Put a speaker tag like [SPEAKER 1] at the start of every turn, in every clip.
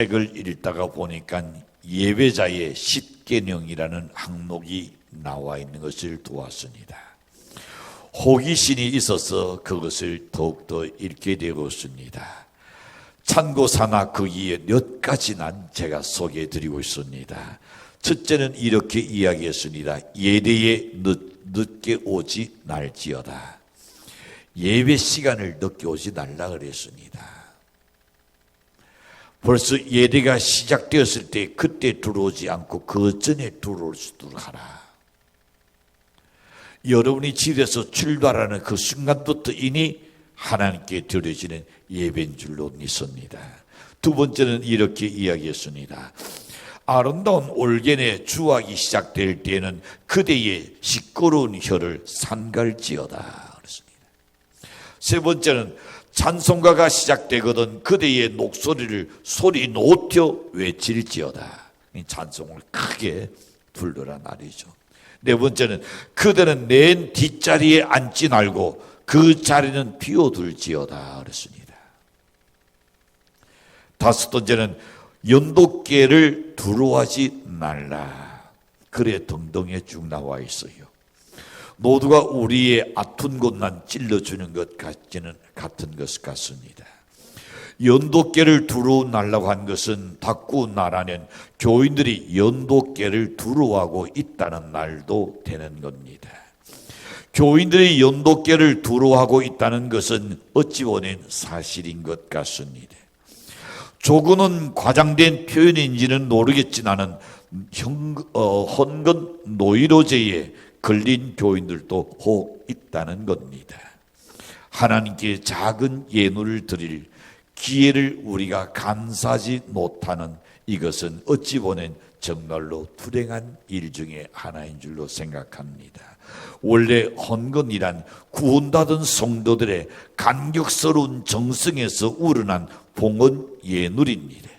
[SPEAKER 1] 책을 읽다가 보니까 예배자의 10계명이라는 항목이 나와 있는 것을 보았습니다. 호기심이 있어서 그것을 더욱더 읽게 되었습니다. 참고사나 거기에 몇 가지는 제가 소개해 드리고 있습니다. 첫째는 이렇게 이야기했습니다. 예배에 늦게 오지 말지어다. 예배 시간을 늦게 오지 말라 그랬습니다. 벌써 예배가 시작되었을 때 그때 들어오지 않고 그 전에 들어올 수 있도록 하라. 여러분이 집에서 출발하는 그 순간부터 이미 하나님께 드려지는 예배인 줄로 믿습니다. 두 번째는 이렇게 이야기했습니다. 아름다운 올겐의 주악이 시작될 때에는 그대의 시끄러운 혀를 삼갈지어다 그랬습니다. 세 번째는 찬송가가 시작되거든 그대의 목소리를 소리 높여 외칠지어다. 찬송을 크게 불러라 말이죠. 네 번째는 그대는 맨 뒷자리에 앉지 말고 그 자리는 비워둘지어다 그랬습니다. 다섯 번째는 연독계를 두려워하지 말라. 그래 등등에 쭉 나와 있어요. 모두가 우리의 아픈 곳만 찔러주는 것 같은 것 같습니다. 연독계를 두루워 날라고 한 것은 닫고 나라는 교인들이 연독계를 두루워하고 있다는 말도 되는 겁니다. 교인들이 연독계를 두루워하고 있다는 것은 어찌 보면 사실인 것 같습니다. 조금은 과장된 표현인지는 모르겠지만은 헌금 노이로제에 걸린 교인들도 혹 있다는 겁니다. 하나님께 작은 예물을 드릴 기회를 우리가 감사하지 못하는 이것은 어찌 보면 정말로 불행한 일 중에 하나인 줄로 생각합니다. 원래 헌금이란 구원받은 성도들의 감격스러운 정성에서 우러난 봉헌 예물입니다.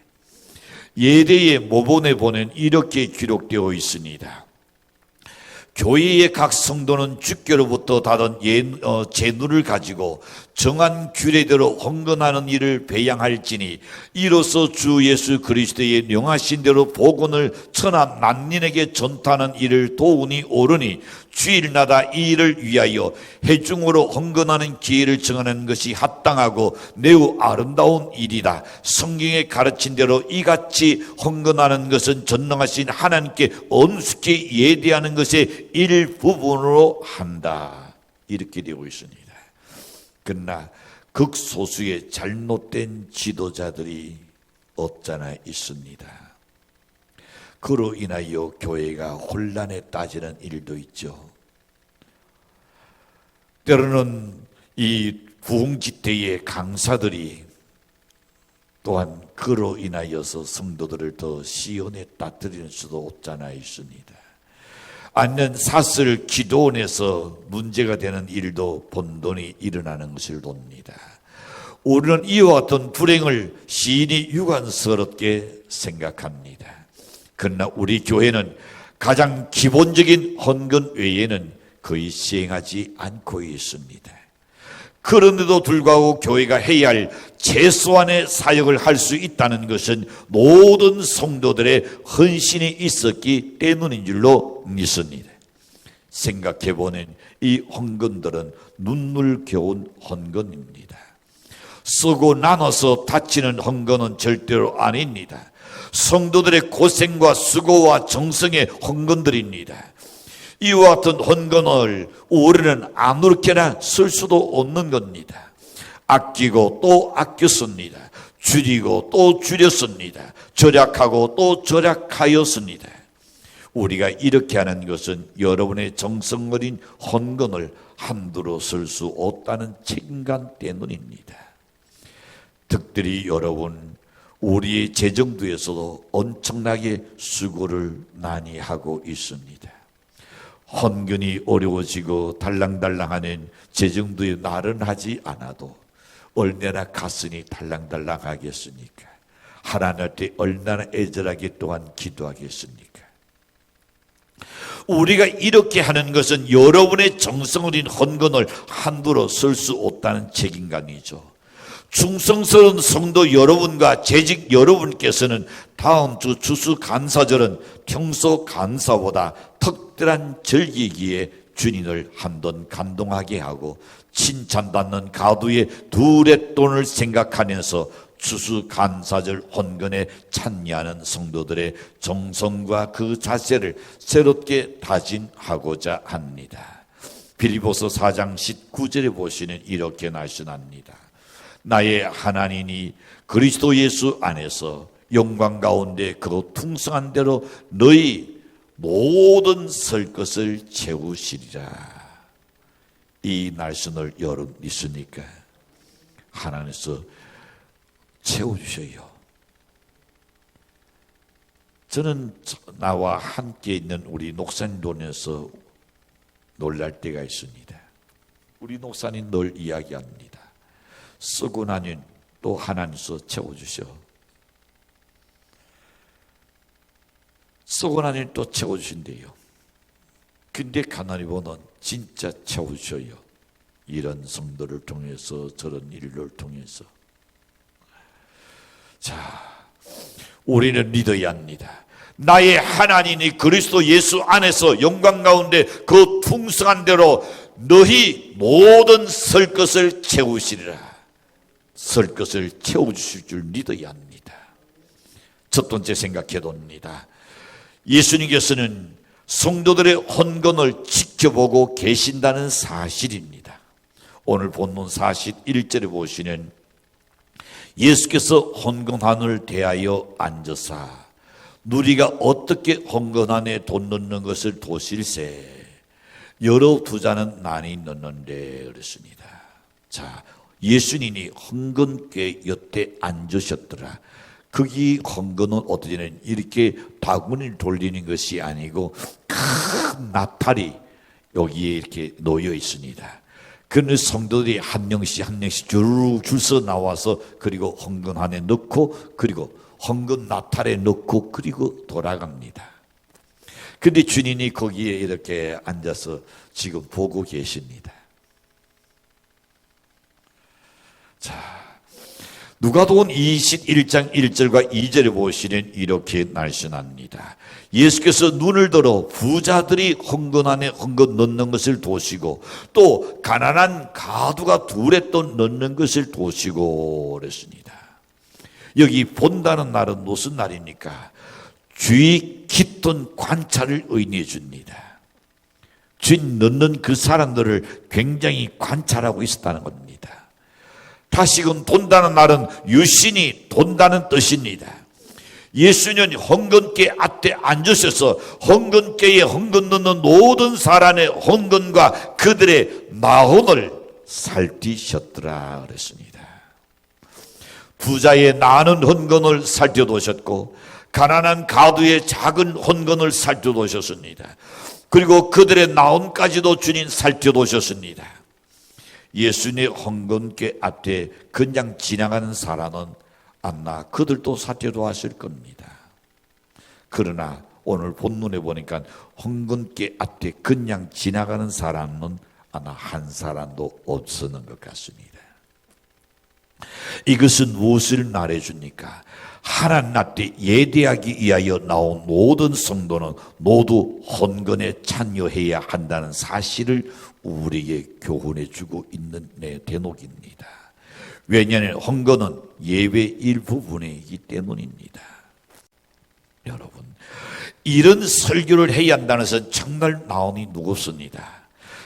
[SPEAKER 1] 예대의 모본에 보면 이렇게 기록되어 있습니다. 교회의 각 성도는 주께로부터 받은 재물을 가지고 정한 규례대로 헌금하는 일을 배양할지니 이로써 주 예수 그리스도의 명하신 대로 복음을 천하 만민에게 전파하는 일을 도우니 오르니 주일마다 이 일을 위하여 회중으로 헌금하는 기회를 정하는 것이 합당하고 매우 아름다운 일이다. 성경에 가르친 대로 이같이 헌금하는 것은 전능하신 하나님께 엄숙히 예대하는 것의 일부분으로 한다. 이렇게 되고 있습니다. 그러나 극소수의 잘못된 지도자들이 없잖아 있습니다. 그로 인하여 교회가 혼란에 빠지는 일도 있죠. 때로는 이 부흥지대의 강사들이 또한 그로 인하여서 성도들을 더 시온에 빠뜨리는 수도 없잖아 있습니다. 아니면 사슬 기도원에서 문제가 되는 일도 번돈이 일어나는 것을 봅니다. 우리는 이와 같은 불행을 시인이 유감스럽게 생각합니다. 그러나 우리 교회는 가장 기본적인 헌금 외에는 거의 시행하지 않고 있습니다. 그런데도 불구하고 교회가 해야 할 최소한의 사역을 할 수 있다는 것은 모든 성도들의 헌신이 있었기 때문인 줄로 믿습니다. 생각해보면 이 헌금들은 눈물겨운 헌금입니다. 쓰고 나눠서 바치는 헌금은 절대로 아닙니다. 성도들의 고생과 수고와 정성의 헌금들입니다. 이와 같은 헌금을 우리는 아무렇게나 쓸 수도 없는 겁니다. 아끼고 또 아꼈습니다. 줄이고 또 줄였습니다. 절약하고 또 절약하였습니다. 우리가 이렇게 하는 것은 여러분의 정성 어린 헌금을 함부로 쓸 수 없다는 책임감 때문입니다. 특별히 여러분, 우리의 재정부에서도 엄청나게 수고를 많이 하고 있습니다. 헌금이 어려워지고 달랑달랑하는 재정부에 나른하지 않아도 얼마나 가슴이 달랑달랑하겠습니까? 하나님께 얼마나 애절하게 또한 기도하겠습니까? 우리가 이렇게 하는 것은 여러분의 정성 어린 헌금을 함부로 쓸 수 없다는 책임감이죠. 충성스러운 성도 여러분과 재직 여러분께서는 다음 주 추수감사절은 평소 감사보다 특별한 절기기에 주님을 한번 감동하게 하고 칭찬받는 가두의 두렛돈을 생각하면서 추수감사절 헌금에 참여하는 성도들의 정성과 그 자세를 새롭게 다짐하고자 합니다. 빌립보서 4장 19절에 보시면 이렇게 말씀합니다. 나의 하나님이 그리스도 예수 안에서 영광 가운데 그 풍성한 대로 너희 모든 설 것을 채우시리라. 이 말씀을 여러분 믿습니까? 하나님께서 채워주셔요. 저는 나와 함께 있는 우리 녹사님들에서 놀랄 때가 있습니다. 우리 목사님 늘 이야기합니다. 쓰고 나니 또 하나님께서 채워주셔. 쓰고 나니 또 채워주신대요. 근데 가만히 보면 진짜 채워주셔요. 이런 성도를 통해서, 저런 일을 통해서. 자, 우리는 믿어야 합니다. 나의 하나님이 그리스도 예수 안에서 영광 가운데 그 풍성한 대로 너희 모든 설 것을 채우시리라. 설 것을 채워주실 줄 믿어야 합니다. 첫 번째 생각해 봅니다. 예수님께서는 성도들의 헌금을 지켜보고 계신다는 사실입니다. 오늘 본문 41절에 보시면 예수께서 헌금함을 대하여 앉으사 누리가 어떻게 헌금 안에 돈 넣는 것을 보실세 여러 부자는 많이 넣는데 그랬습니다. 자, 예수님이 헌금궤 옆에 앉으셨더라. 거기 헌금은 어떠냐면 이렇게 바구니를 돌리는 것이 아니고 큰 나팔이 여기에 이렇게 놓여 있습니다. 그는 성도들이 한 명씩 한 명씩 줄서 나와서 그리고 헌금 안에 넣고 그리고 헌금 나팔에 넣고 그리고 돌아갑니다. 근데 주님이 거기에 이렇게 앉아서 지금 보고 계십니다. 자, 누가복음 21장 1절과 2절에 보시면 이렇게 말씀합니다. 예수께서 눈을 들어 부자들이 헌금 안에 헌금 넣는 것을 보시고 또 가난한 가두가 둘에 또 넣는 것을 보시고 그랬습니다. 여기 본다는 날은 무슨 날입니까? 주의 깊은 관찰을 의미해 줍니다. 주인 넣는 그 사람들을 굉장히 관찰하고 있었다는 겁니다. 다시금 돈다는 날은 유신이 돈다는 뜻입니다. 예수는 헌금궤 앞에 앉으셔서 헌금궤에 헌금 넣는 모든 사람의 헌금과 그들의 마음을 살피셨더라 그랬습니다. 부자의 많은 헌금을 살펴보셨고 가난한 가두의 작은 헌금을 살펴보셨습니다. 그리고 그들의 마음까지도 주님 살펴보셨습니다. 예수님의 헌금궤 앞에 그냥 지나가는 사람은 아마 그들도 살펴도 하실 겁니다. 그러나 오늘 본문에 보니까 헌금궤 앞에 그냥 지나가는 사람은 아마 한 사람도 없었는 것 같습니다. 이것은 무엇을 말해줍니까? 하나님 앞에 예대하기 위하여 나온 모든 성도는 모두 헌금에 참여해야 한다는 사실을 우리에게 교훈해 주고 있는 내 대목입니다. 왜냐하면 헌금은 예배의 일부분이기 때문입니다. 여러분, 이런 설교를 해야 한다는 것은 정말 마음이 무겁습니다.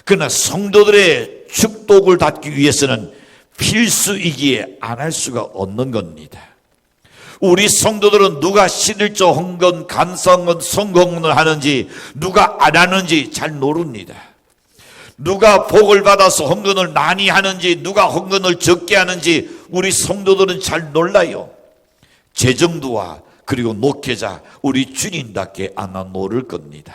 [SPEAKER 1] 그러나 성도들의 축복을 받기 위해서는 필수이기에 안 할 수가 없는 겁니다. 우리 성도들은 누가 11조 헌금, 감사헌금, 성공을 하는지 누가 안 하는지 잘 모릅니다. 누가 복을 받아서 헌금을 많이 하는지 누가 헌금을 적게 하는지 우리 성도들은 잘 몰라요. 재정부와 그리고 목회자 우리 주님답게 아마 모를 겁니다.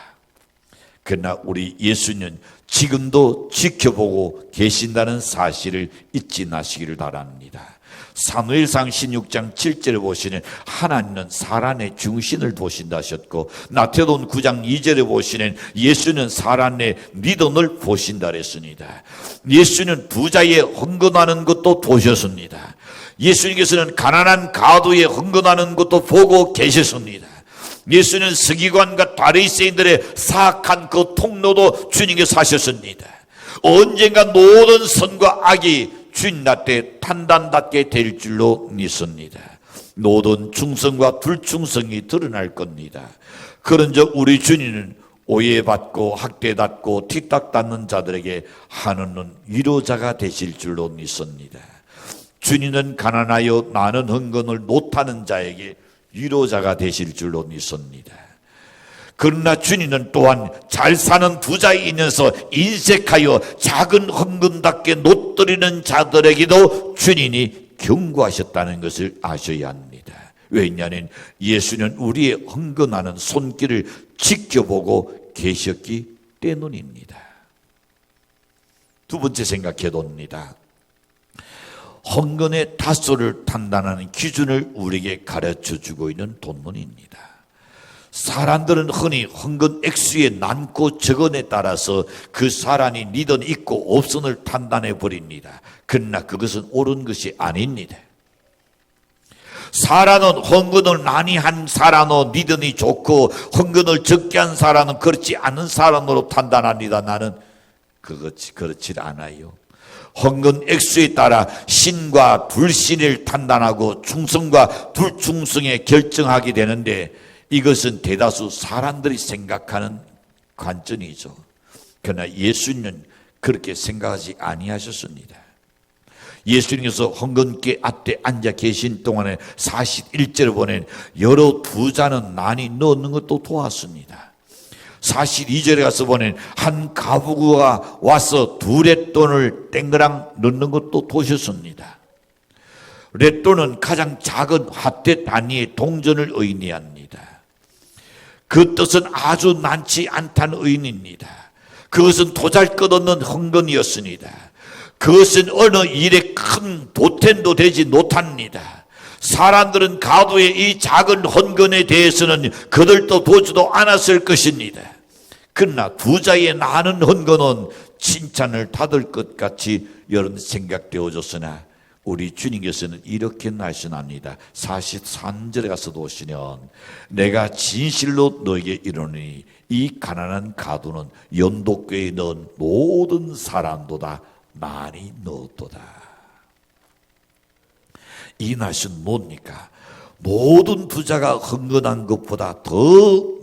[SPEAKER 1] 그러나 우리 예수님은 지금도 지켜보고 계신다는 사실을 잊지 마시기를 바랍니다. 사무엘상 16장 7절에 보시면 하나님은 사람의 중심을 보신다 하셨고 나태돈 9장 2절에 보시면 예수는 사람의 믿음을 보신다 했습니다. 예수는 부자의 헌금하는 것도 보셨습니다. 예수님께서는 가난한 가도에 헌금하는 것도 보고 계셨습니다. 예수는 서기관과 바리새인들의 사악한 그 통로도 주님께서 하셨습니다. 언젠가 모든 선과 악이 주님 앞에 판단받게 될 줄로 믿습니다. 모든 충성과 불충성이 드러날 겁니다. 그런즉 우리 주님은 오해받고 학대받고 틱탁받는 자들에게 하나는 위로자가 되실 줄로 믿습니다. 주님은 가난하여 많은 헌금을 못하는 자에게 위로자가 되실 줄로 믿습니다. 그러나 주님은 또한 잘 사는 부자에 있어서 인색하여 작은 헌금답게 놓들이는 자들에게도 주님이 경고하셨다는 것을 아셔야 합니다. 왜냐하면 예수는 우리의 헌금하는 손길을 지켜보고 계셨기 때문입니다. 두 번째 생각해 봅니다. 헌금의 다소를 판단하는 기준을 우리에게 가르쳐 주고 있는 본문입니다. 사람들은 흔히 헌금 액수의 많고 적은에 따라서 그 사람이 믿음 있고 없음을 판단해 버립니다. 그러나 그것은 옳은 것이 아닙니다. 사람은 헌금을 많이 한 사람은 믿음이 좋고 헌금을 적게 한 사람은 그렇지 않은 사람으로 판단합니다. 나는 그렇지 않아요. 헌금 액수에 따라 신과 불신을 판단하고 충성과 불충성에 결정하게 되는데 이것은 대다수 사람들이 생각하는 관점이죠. 그러나 예수님은 그렇게 생각하지 아니하셨습니다. 예수님께서 헌금계 앞에 앉아 계신 동안에 41절을 보낸 여러 부자는 많이 넣는 것도 도왔습니다. 42절에 가서 보낸 한 가부가 와서 두 렛돈을 땡그랑 넣는 것도 보셨습니다. 렛돈은 가장 작은 화대 단위의 동전을 의미합니다. 그 뜻은 아주 많지 않다는 의미입니다. 그것은 도잘것없는 헌금이었습니다. 그것은 어느 일에 큰 보탬도 되지 못합니다. 사람들은 가도의 이 작은 헌금에 대해서는 그들도 보지도 않았을 것입니다. 그러나 부자의 많은 헌금은 칭찬을 받을 것 같이 여러분 생각되어졌으나 우리 주님께서는 이렇게 말씀합니다. 43절에 가서 보시면 내가 진실로 너에게 이르노니 이 가난한 가도는 연독교에 넣은 모든 사람보다 많이 넣었도다. 이 말씀 뭡니까? 모든 부자가 헌금한 것보다 더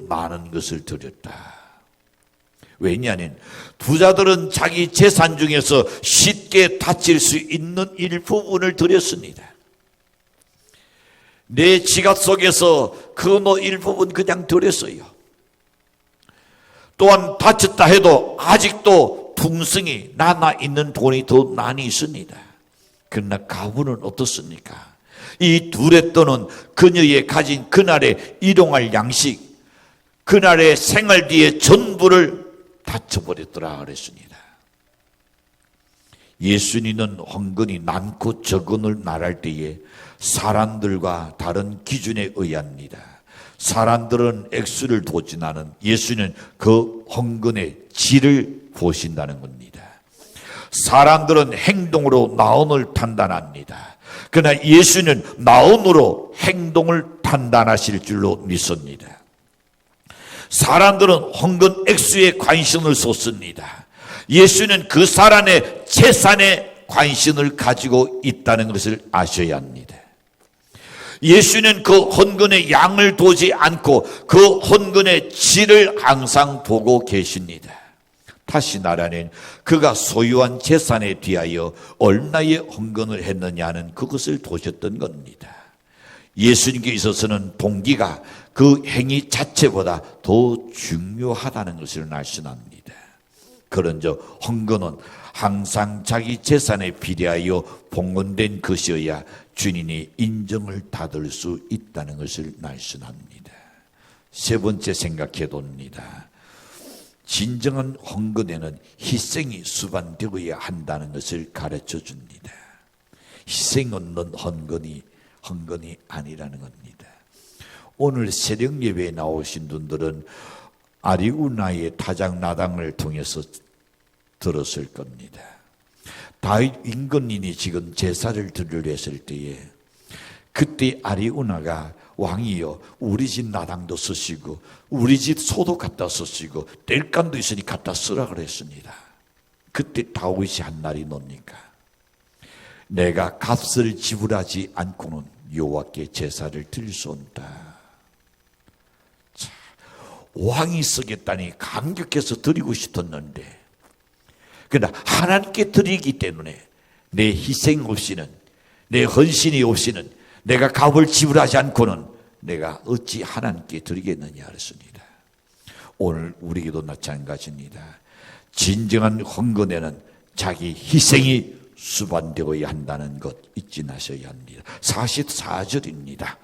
[SPEAKER 1] 많은 것을 드렸다. 왜냐하면 부자들은 자기 재산 중에서 쉽게 다칠 수 있는 일부분을 드렸습니다. 내 지갑 속에서 그 일부분 그냥 드렸어요. 또한 다쳤다 해도 아직도 풍성히 남아있는 돈이 더 많이 있습니다. 그러나 가부는 어떻습니까? 이 두 렛돈은 그녀의 가진 그날의 일용할 양식, 그날의 생활 뒤에 전부를 다쳐버렸더라 그랬습니다. 예수님은 헌금이 많고 적은을 말할 때에 사람들과 다른 기준에 의합니다. 사람들은 액수를 보지나는 예수는 그 헌금의 질을 보신다는 겁니다. 사람들은 행동으로 나음을 판단합니다. 그러나 예수는 나음으로 행동을 판단하실 줄로 믿습니다. 사람들은 헌금 액수에 관심을 쏟습니다. 예수는 그 사람의 재산에 관심을 가지고 있다는 것을 아셔야 합니다. 예수는 그 헌금의 양을 보지 않고 그 헌금의 질을 항상 보고 계십니다. 다시 말하면 그가 소유한 재산에 비하여 얼마의 헌금을 했느냐는 그것을 보셨던 겁니다. 예수님께 있어서는 동기가 그 행위 자체보다 더 중요하다는 것을 말씀합니다. 그런즉 헌금은 항상 자기 재산에 비례하여 봉헌된 것이어야 주님이 인정을 받을 수 있다는 것을 말씀합니다. 세 번째 생각해 봅니다. 진정한 헌금에는 희생이 수반되어야 한다는 것을 가르쳐 줍니다. 희생 없는 헌금이 아니라는 겁니다. 오늘 새벽 예배에 나오신 분들은 아리우나의 타작나당을 통해서 들었을 겁니다. 다윗 임금님이 지금 제사를 드리려 했을 때에 그때 아리우나가 왕이여 우리 집 나당도 쓰시고 우리 집 소도 갖다 쓰시고 땔감도 있으니 갖다 쓰라 그랬습니다. 그때 다윗이 한 말이 뭡니까? 내가 값을 지불하지 않고는 여호와께 제사를 드릴 수 없다. 자, 왕이 쓰겠다니 감격해서 드리고 싶었는데 그러나 하나님께 드리기 때문에 내 희생 없이는 내 헌신이 없이는 내가 값을 지불하지 않고는 내가 어찌 하나님께 드리겠느냐 그랬습니다. 오늘 우리에게도 마찬가지입니다. 진정한 헌금에는 자기 희생이 수반되어야 한다는 것 잊지 마셔야 합니다. 44절입니다.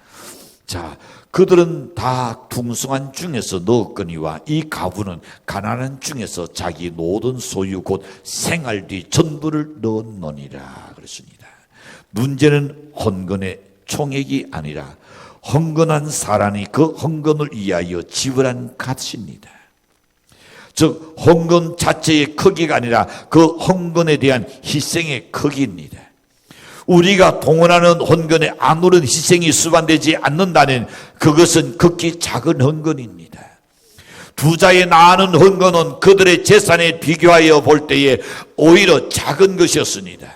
[SPEAKER 1] 자, 그들은 다 풍성한 중에서 넣었거니와 이 가부는 가난한 중에서 자기 모든 소유 곧 생활비 전부를 넣었노니라 그랬습니다. 문제는 헌금의 총액이 아니라 헌금한 사람이 그 헌금을 위하여 지불한 값입니다. 즉 헌금 자체의 크기가 아니라 그 헌금에 대한 희생의 크기입니다. 우리가 동원하는 헌금에 아무런 희생이 수반되지 않는다면 그것은 극히 작은 헌금입니다. 부자의 나는 헌금은 그들의 재산에 비교하여 볼 때에 오히려 작은 것이었습니다.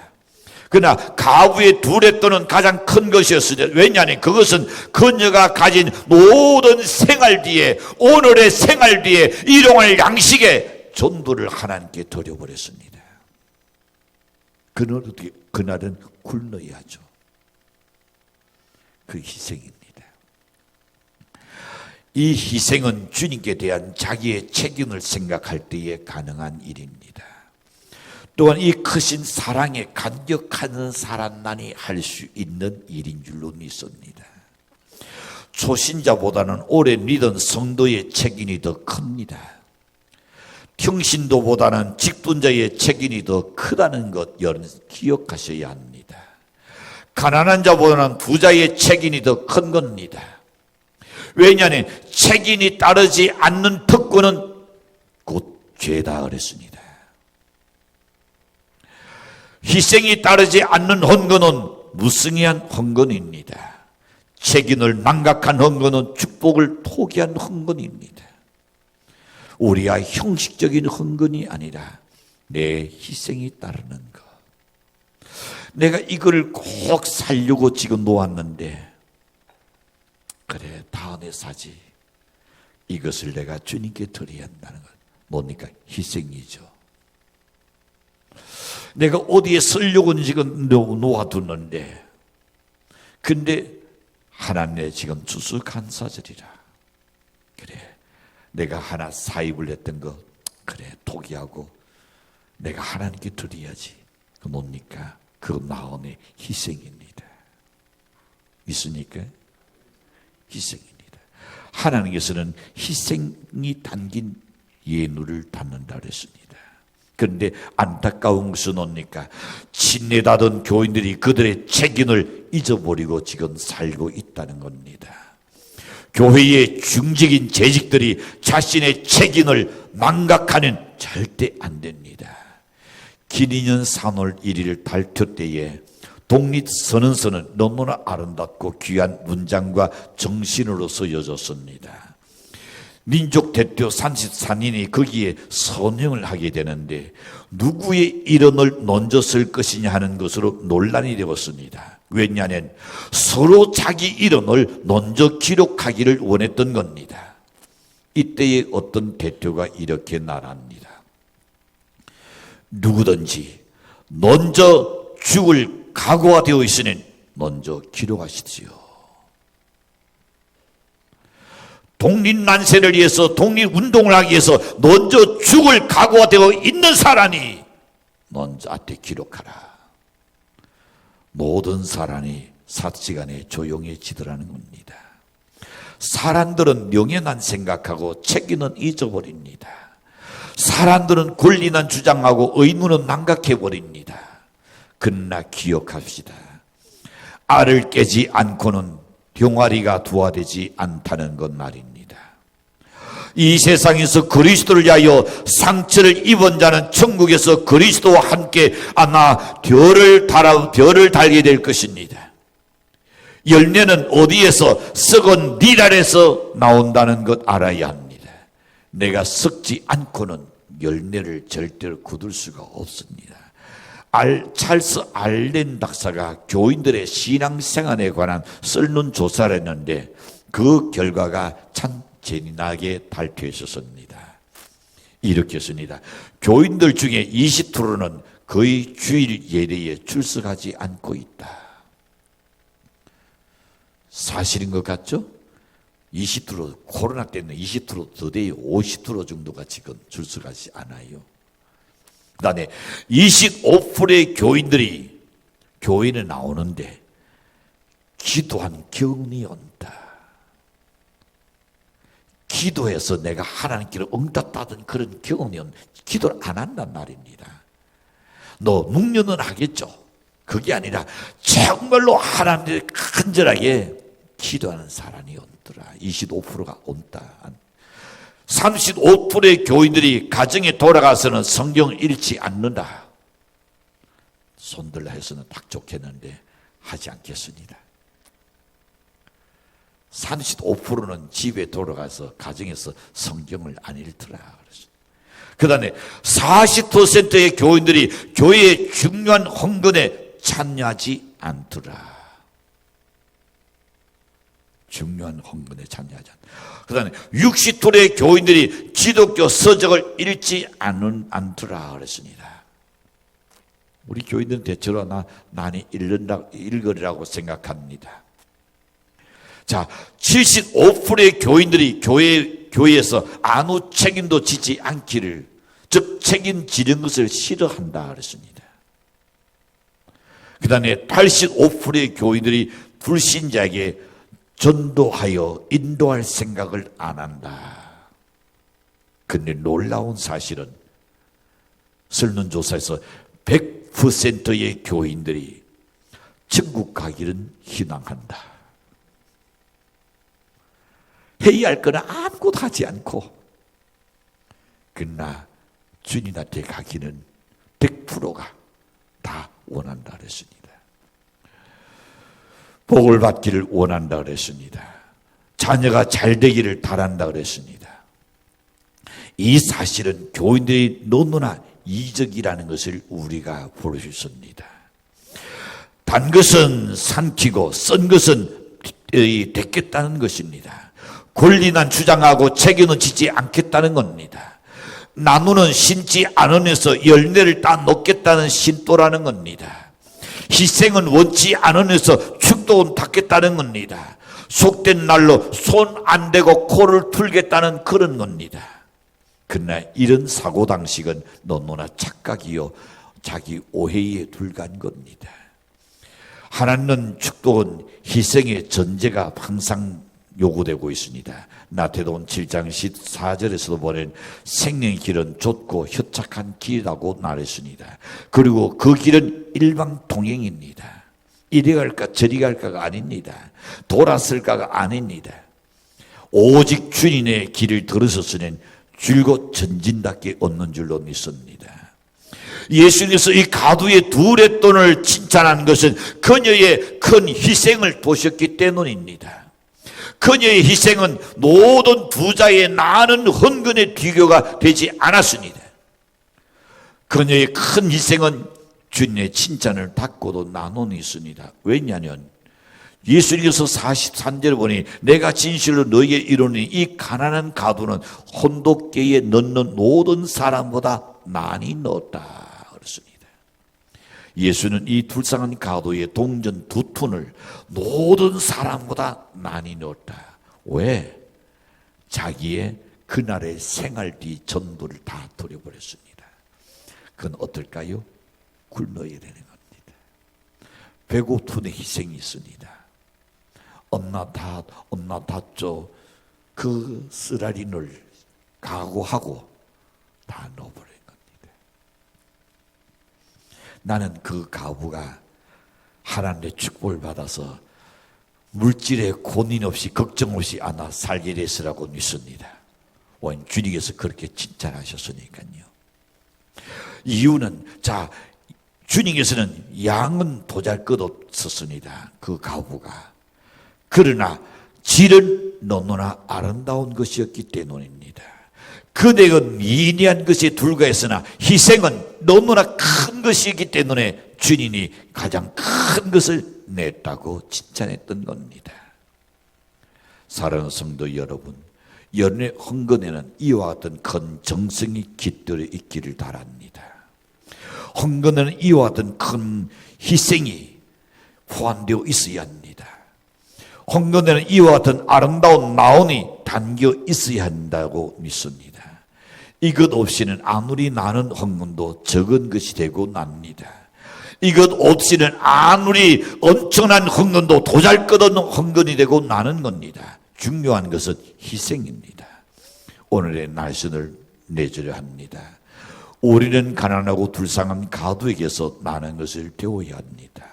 [SPEAKER 1] 그러나 가부의 둘의 돈은 가장 큰 것이었습니다. 왜냐하면 그것은 그녀가 가진 모든 생활 뒤에 오늘의 생활 뒤에 일용할 양식의 전부를 하나님께 드려버렸습니다. 그날은 굶어야죠. 그 희생입니다. 이 희생은 주님께 대한 자기의 책임을 생각할 때에 가능한 일입니다. 또한 이 크신 사랑에 감격하는 사람만이 할 수 있는 일인 줄로 믿습니다. 초신자보다는 오래 믿은 성도의 책임이 더 큽니다. 평신도보다는 직분자의 책임이 더 크다는 것 여러분 기억하셔야 합니다. 가난한 자보다는 부자의 책임이 더 큰 겁니다. 왜냐하면 책임이 따르지 않는 특권은 곧 죄다 그랬습니다. 희생이 따르지 않는 헌금은 무성의한 헌금입니다. 책임을 망각한 헌금은 축복을 포기한 헌금입니다. 우리가 형식적인 헌금이 아니라 내 희생이 따르는 것. 내가 이걸 꼭 살려고 지금 놓았는데 그래 다음에 사지. 이것을 내가 주님께 드려야 한다는 것. 뭡니까? 희생이죠. 내가 어디에 쓰려고 지금 놓아두는데 근데 하나님의 지금 추수감사절이라. 그래 내가 하나 사입을 했던 거 그래 포기하고 내가 하나님께 드려야지. 그 뭡니까? 그 마음의 희생입니다. 있습니까? 희생입니다. 하나님께서는 희생이 담긴 예물을 받는다 그랬습니다. 그런데 안타까운 것은 뭡니까? 친내다던 교인들이 그들의 책임을 잊어버리고 지금 살고 있다는 겁니다. 교회의 중직인 재직들이 자신의 책임을 망각하는 절대 안 됩니다. 기리년 3월 1일 발표 때에 독립선언서는 너무나 아름답고 귀한 문장과 정신으로 쓰여졌습니다. 민족 대표 34인이 거기에 서명을 하게 되는데 누구의 이름을 얹어 쓸 것이냐 하는 것으로 논란이 되었습니다. 왜냐하면 서로 자기 이름을 얹어 기록하기를 원했던 겁니다. 이때에 어떤 대표가 이렇게 말합니다. 누구든지 얹어 죽을 각오가 되어 있으니 먼저 기록하십시오. 독립난세를 위해서 독립운동을 하기 위해서 먼저 죽을 각오가 되어 있는 사람이 먼저 앞에 기록하라. 모든 사람이 삿시간에 조용해지더라는 겁니다. 사람들은 명예만 생각하고 책임은 잊어버립니다. 사람들은 권리만 주장하고 의무는 망각해버립니다. 그러나 기억합시다. 알을 깨지 않고는 병아리가 두화되지 않다는 것 말입니다. 이 세상에서 그리스도를 위하여 상처를 입은 자는 천국에서 그리스도와 함께 별을 달게 될 것입니다. 열매는 어디에서? 썩은 니랄에서 나온다는 것 알아야 합니다. 내가 썩지 않고는 열매를 절대로 거둘 수가 없습니다. 찰스 알렌 박사가 교인들의 신앙생활에 관한 설문조사를 했는데 그 결과가 참 재미나게 발표했었습니다. 이렇게 했습니다. 교인들 중에 20%는 거의 주일 예배에 출석하지 않고 있다. 사실인 것 같죠? 20% 코로나 때문에 20%더 돼요. 50% 정도가 지금 출석하지 않아요. 그 다음에 25%의 교인들이 교회에 나오는데 기도한 경험이 온다. 기도해서 내가 하나님께로 응답받은 그런 경험이 온다. 기도를 안 한단 말입니다. 너 묵념은 하겠죠. 그게 아니라 정말로 하나님께 간절하게 기도하는 사람이 온더라. 25%가 온다. 35%의 교인들이 가정에 돌아가서는 성경을 읽지 않는다. 손들라 해서는 딱 좋겠는데 하지 않겠습니다. 35%는 집에 돌아가서 가정에서 성경을 안 읽더라. 그 다음에 40%의 교인들이 교회의 중요한 헌금에 참여하지 않더라. 중요한 헌금에 참여하지 않더라. 그 다음에 60%의 교인들이 기독교 서적을 읽지 않더라 그랬습니다. 우리 교인들은 대체로 많이 읽으리라고 생각합니다. 자, 75%의 교인들이 교회에서 아무 책임도 지지 않기를, 즉 책임지는 것을 싫어한다 그랬습니다. 그 다음에 85%의 교인들이 불신자에게 전도하여 인도할 생각을 안 한다. 그런데 놀라운 사실은 설문조사에서 100%의 교인들이 천국 가기는 희망한다. 해야 할 거는 아무것도 하지 않고, 그러나 주님한테 가기는 100%가 다 원한다 그랬습니다. 복을 받기를 원한다 그랬습니다. 자녀가 잘 되기를 바란다 그랬습니다. 이 사실은 교인들이 너무나 이적이라는 것을 우리가 볼 수 있습니다. 단 것은 삼키고 쓴 것은 됐겠다는 것입니다. 권리난 주장하고 책임은 지지 않겠다는 겁니다. 나무는 심지 않으면서 열매를 따 놓겠다는 신도라는 겁니다. 희생은 원치 않으면서 축복은 받겠다는 겁니다. 속된 날로 손 안 대고 코를 풀겠다는 그런 겁니다. 그러나 이런 사고방식은 너무나 착각이요 자기 오해에 불과한 겁니다. 하나님은 축복은 희생의 전제가 항상 요구되고 있습니다. 나태도원 7장 14절에서도 보면 생명의 길은 좁고 협착한 길이라고 말했습니다. 그리고 그 길은 일방통행입니다. 이리 갈까 저리 갈까가 아닙니다. 돌았을까가 아닙니다. 오직 주님의 길을 들으셨으니 줄곧 전진답게 얻는 줄로 믿습니다. 예수님께서 이 가두의 두 렛돈을 칭찬한 것은 그녀의 큰 희생을 보셨기 때문입니다. 그녀의 희생은 모든 부자의 많은 헌금의 비교가 되지 않았습니다. 그녀의 큰 희생은 주님의 칭찬을 받고도 나눔이 있습니다. 왜냐하면 예수님께서 43절에 보니 내가 진실로 너희에게 이르노니 이 가난한 가두는 혼독계에 넣는 모든 사람보다 많이 넣었다 그랬습니다. 예수는 이 불쌍한 가두의 동전 2푼을 모든 사람보다 많이 넣었다. 왜? 자기의 그날의 생활비 전부를 다 돌려버렸습니다. 그건 어떨까요? 굶어야 되는 겁니다. 배고픈의 희생이 있습니다. 엄마 닫죠. 그 쓰라린을 각오하고 다 넣어버린 겁니다. 나는 그 가부가 하나님의 축복을 받아서 물질에 고민 없이 걱정 없이 살게 됐으라고 믿습니다. 주님께서 그렇게 칭찬하셨으니까요. 이유는 주님께서는 양은 보잘것없었습니다. 그 가부가. 그러나 질은 너무나 아름다운 것이었기 때문입니다. 그대가 미미한 것에 불과했으나 희생은 너무나 큰 것이기 때문에 주님이 가장 큰 것을 냈다고 칭찬했던 겁니다. 사랑하는 성도 여러분, 여러분의 헌금에는 이와 같은 큰 정성이 깃들어 있기를 바랍니다. 헌금에는 이와 같은 큰 희생이 포함되어 있어야 합니다. 헌금에는 이와 같은 아름다운 마음이 담겨 있어야 한다고 믿습니다. 이것 없이는 아무리 많은 헌금도 적은 것이 되고 납니다. 이것 없이는 아무리 엄청난 헌금도 도잘것없는 헌금이 되고 나는 겁니다. 중요한 것은 희생입니다. 오늘의 날선을 내주려 합니다. 우리는 가난하고 불쌍한 가두에게서 많은 것을 배워야 합니다.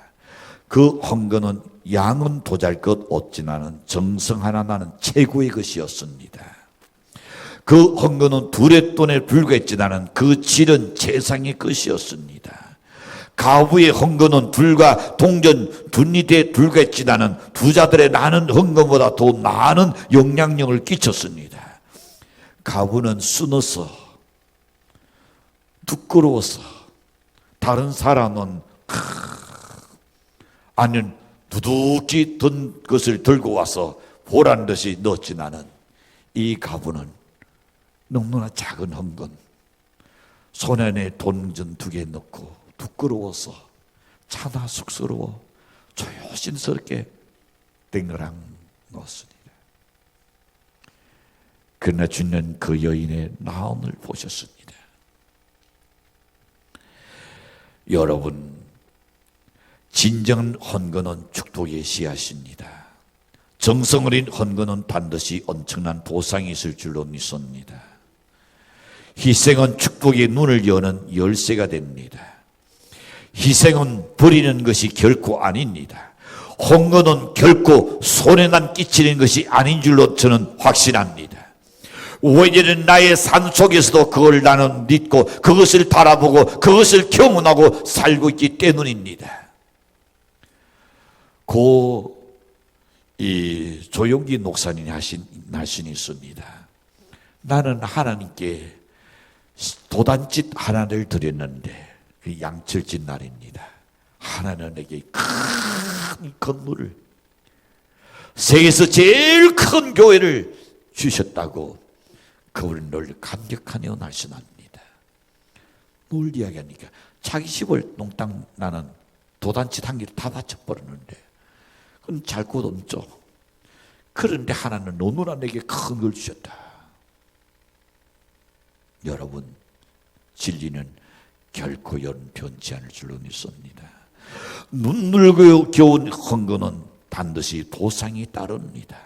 [SPEAKER 1] 그 헌금은 양은 도잘것 없지만은 정성 하나 나는 최고의 것이었습니다. 그 헌금은 둘의 돈에 불과했지만은 그 질은 최상의 것이었습니다. 가부의 헌금은 불과 동전 둔리대에 불과했지만은 부자들의 나는 헌금보다 더 많은 영향력을 끼쳤습니다. 가부는 쓰너서 부끄러워서 다른 사람은 아니면 두둑히 든 것을 들고 와서 보란 듯이 넣었지만은 이 가부는 너무나 작은 헌금 손 안에 동전 2개 넣고 부끄러워서 차나 쑥스러워 조심스럽게 땡그랑 넣었습니다. 그러나 주는 그 여인의 마음을 보셨습니다. 여러분, 진정한 헌금은 축복의 씨앗입니다. 정성 어린 헌금은 반드시 엄청난 보상이 있을 줄로 믿습니다. 희생은 축복의 눈을 여는 열쇠가 됩니다. 희생은 버리는 것이 결코 아닙니다. 헌금은 결코 손해만 끼치는 것이 아닌 줄로 저는 확신합니다. 오히려 나의 삶 속에서도 그걸 나는 믿고 그것을 바라보고 그것을 경험하고 살고 있기 때문입니다. 조용기 목사님이 하신 말씀이 있습니다. 나는 하나님께 도단짓 하나를 드렸는데 그 양철짓 날입니다. 하나는 내게 큰 건물을 세계에서 제일 큰 교회를 주셨다고 그분은 늘 감격하며 날씬합니다. 뭘 이야기하니까 자기 집을 농땅 나는 도단짓 한 개를 다 바쳐버렸는데 그건 잘 것 없죠. 그런데 하나는 너무나 내게 큰 걸 주셨다. 여러분, 진리는 결코 변치 않을 줄로 믿습니다. 눈물겨운 헌금은 반드시 보상이 따릅니다.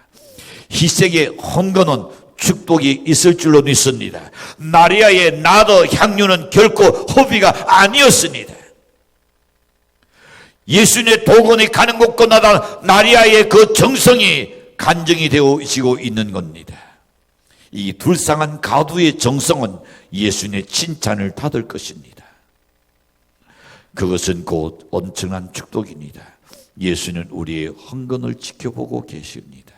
[SPEAKER 1] 희생의 헌금은 축복이 있을 줄로 믿습니다. 마리아의 나더 향유는 결코 허비가 아니었습니다. 예수님의 도건이 가는 곳곳마다 마리아의 그 정성이 간증이 되어지고 있는 겁니다. 이 불쌍한 가두의 정성은 예수님의 칭찬을 받을 것입니다. 그것은 곧 엄청난 축복입니다. 예수는 우리의 헌금을 지켜보고 계십니다.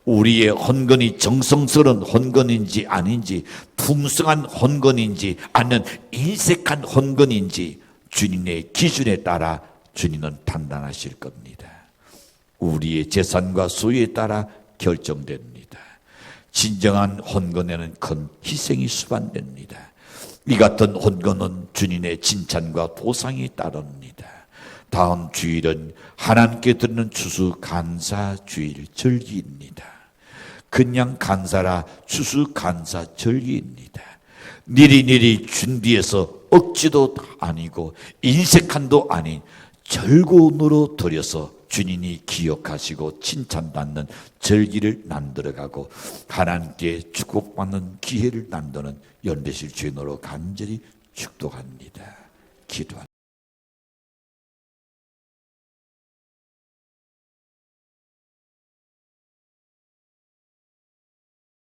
[SPEAKER 1] 우리의 헌금이 정성스러운 헌금인지 아닌지, 풍성한 헌금인지 아니면 인색한 헌금인지 주님의 기준에 따라 주님은 판단하실 겁니다. 우리의 재산과 소유에 따라 결정됩니다. 진정한 헌금에는 큰 희생이 수반됩니다. 이 같은 헌금은 주님의 칭찬과 보상이 따릅니다. 다음 주일은 하나님께 드리는 추수감사주일 절기입니다. 그냥 감사라 추수감사 절기입니다. 미리미리 준비해서 억지도 아니고 인색함도 아닌 절곤으로 드려서 주님이 기억하시고 칭찬받는 절기를 만들어가고 하나님께 축복받는 기회를 만드는 연대실 주인으로 간절히 축복합니다. 기도합니다.